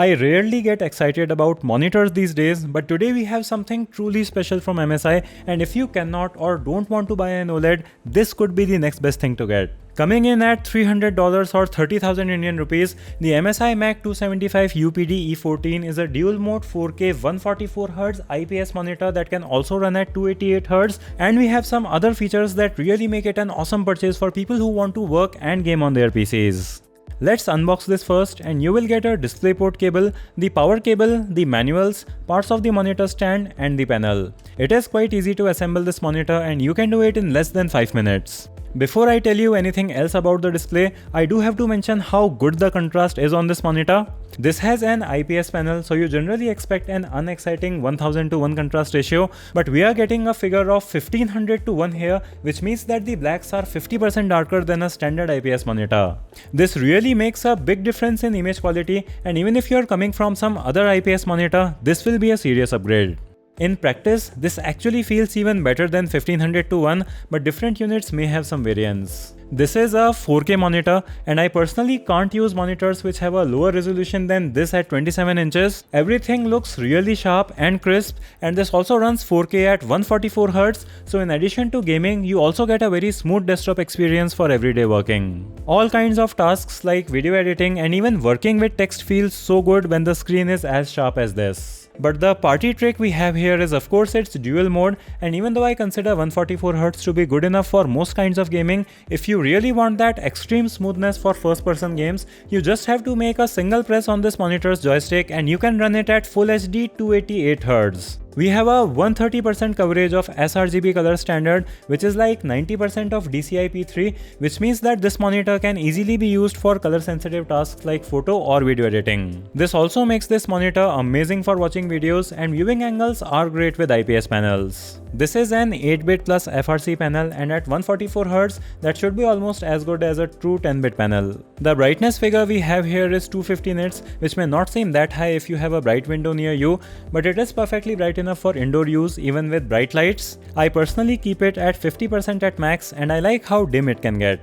I rarely get excited about monitors these days, but today we have something truly special from MSI, and if you cannot or don't want to buy an OLED, this could be the next best thing to get. Coming in at $300 or 30,000 Indian rupees, the MSI MAG 275 UPD E14 is a dual mode 4K 144Hz IPS monitor that can also run at 288Hz, and we have some other features that really make it an awesome purchase for people who want to work and game on their PCs. Let's unbox this first, and you will get a DisplayPort cable, the power cable, the manuals, parts of the monitor stand and the panel. It is quite easy to assemble this monitor and you can do it in less than 5 minutes. Before I tell you anything else about the display, I do have to mention how good the contrast is on this monitor. This has an IPS panel, so you generally expect an unexciting 1000:1 contrast ratio, but we are getting a figure of 1500:1 here, which means that the blacks are 50% darker than a standard IPS monitor. This really makes a big difference in image quality, and even if you are coming from some other IPS monitor, this will be a serious upgrade. In practice, this actually feels even better than 1500:1, but different units may have some variance. This is a 4K monitor, and I personally can't use monitors which have a lower resolution than this at 27 inches. Everything looks really sharp and crisp, and this also runs 4K at 144Hz, so in addition to gaming, you also get a very smooth desktop experience for everyday working. All kinds of tasks like video editing and even working with text feels so good when the screen is as sharp as this. But the party trick we have here is of course its dual mode, and even though I consider 144Hz to be good enough for most kinds of gaming, if you really want that extreme smoothness for first person games, you just have to make a single press on this monitor's joystick and you can run it at Full HD 288Hz. We have a 130% coverage of sRGB color standard, which is like 90% of DCI-P3, which means that this monitor can easily be used for color sensitive tasks like photo or video editing. This also makes this monitor amazing for watching videos, and viewing angles are great with IPS panels. This is an 8-bit plus FRC panel, and at 144Hz, that should be almost as good as a true 10-bit panel. The brightness figure we have here is 250 nits, which may not seem that high if you have a bright window near you, but it is perfectly bright enough for indoor use even with bright lights. I personally keep it at 50% at max, and I like how dim it can get.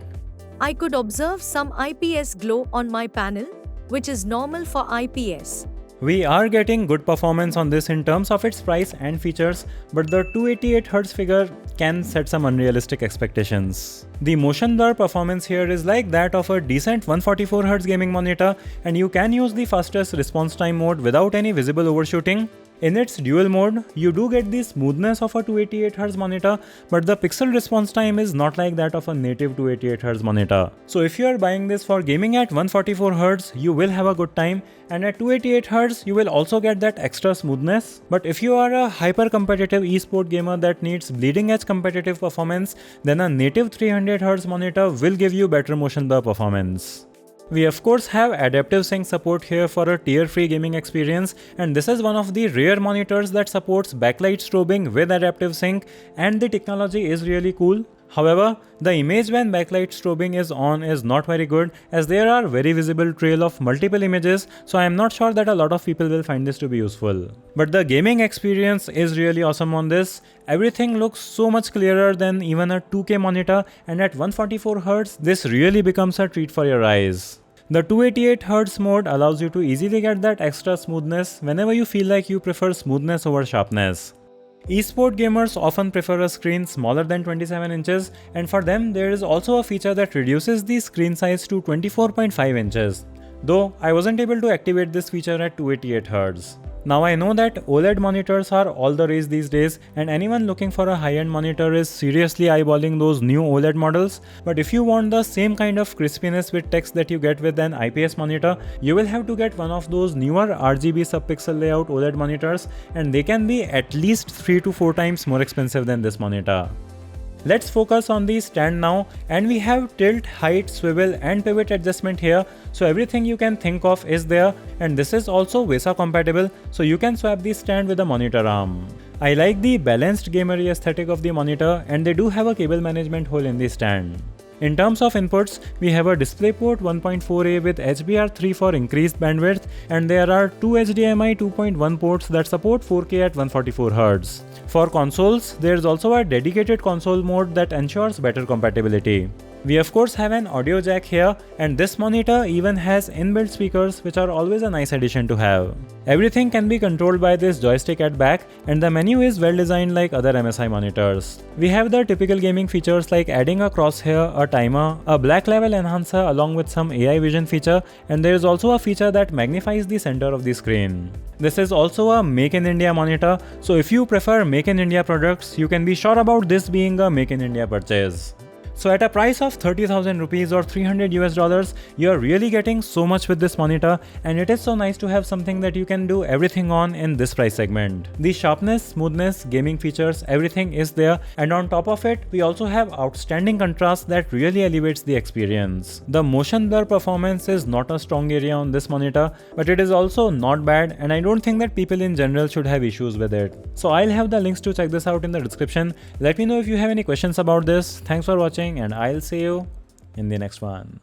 I could observe some IPS glow on my panel, which is normal for IPS. We are getting good performance on this in terms of its price and features, but the 288Hz figure can set some unrealistic expectations. The motion blur performance here is like that of a decent 144Hz gaming monitor, and you can use the fastest response time mode without any visible overshooting. In its dual mode, you do get the smoothness of a 288Hz monitor, but the pixel response time is not like that of a native 288Hz monitor. So if you are buying this for gaming at 144Hz, you will have a good time, and at 288Hz, you will also get that extra smoothness. But if you are a hyper competitive esport gamer that needs bleeding edge competitive performance, then a native 300Hz monitor will give you better motion blur performance. We of course have adaptive sync support here for a tear-free gaming experience, and this is one of the rare monitors that supports backlight strobing with adaptive sync, and the technology is really cool. However, the image when backlight strobing is on is not very good, as there are very visible trail of multiple images, so I am not sure that a lot of people will find this to be useful. But the gaming experience is really awesome on this. Everything looks so much clearer than even a 2K monitor, and at 144Hz, this really becomes a treat for your eyes. The 288Hz mode allows you to easily get that extra smoothness whenever you feel like you prefer smoothness over sharpness. Esport gamers often prefer a screen smaller than 27 inches, and for them there is also a feature that reduces the screen size to 24.5 inches. Though I wasn't able to activate this feature at 288Hz. Now I know that OLED monitors are all the rage these days, and anyone looking for a high-end monitor is seriously eyeballing those new OLED models, but if you want the same kind of crispiness with text that you get with an IPS monitor, you will have to get one of those newer RGB sub-pixel layout OLED monitors, and they can be at least 3 to 4 times more expensive than this monitor. Let's focus on the stand now, and we have tilt, height, swivel and pivot adjustment here, so everything you can think of is there, and this is also VESA compatible, so you can swap the stand with a monitor arm. I like the balanced gamery aesthetic of the monitor, and they do have a cable management hole in the stand. In terms of inputs, we have a DisplayPort 1.4a with HBR3 for increased bandwidth, and there are two HDMI 2.1 ports that support 4K at 144Hz. For consoles, there is also a dedicated console mode that ensures better compatibility. We of course have an audio jack here, and this monitor even has inbuilt speakers, which are always a nice addition to have. Everything can be controlled by this joystick at back, and the menu is well designed like other MSI monitors. We have the typical gaming features like adding a crosshair, a timer, a black level enhancer along with some AI vision feature, and there is also a feature that magnifies the center of the screen. This is also a Make in India monitor, so if you prefer Make in India products, you can be sure about this being a Make in India purchase. So at a price of 30,000 rupees or $300, you're really getting so much with this monitor, and it is so nice to have something that you can do everything on in this price segment. The sharpness, smoothness, gaming features, everything is there, and on top of it, we also have outstanding contrast that really elevates the experience. The motion blur performance is not a strong area on this monitor, but it is also not bad, and I don't think that people in general should have issues with it. So I'll have the links to check this out in the description. Let me know if you have any questions about this. Thanks for watching, and I'll see you in the next one.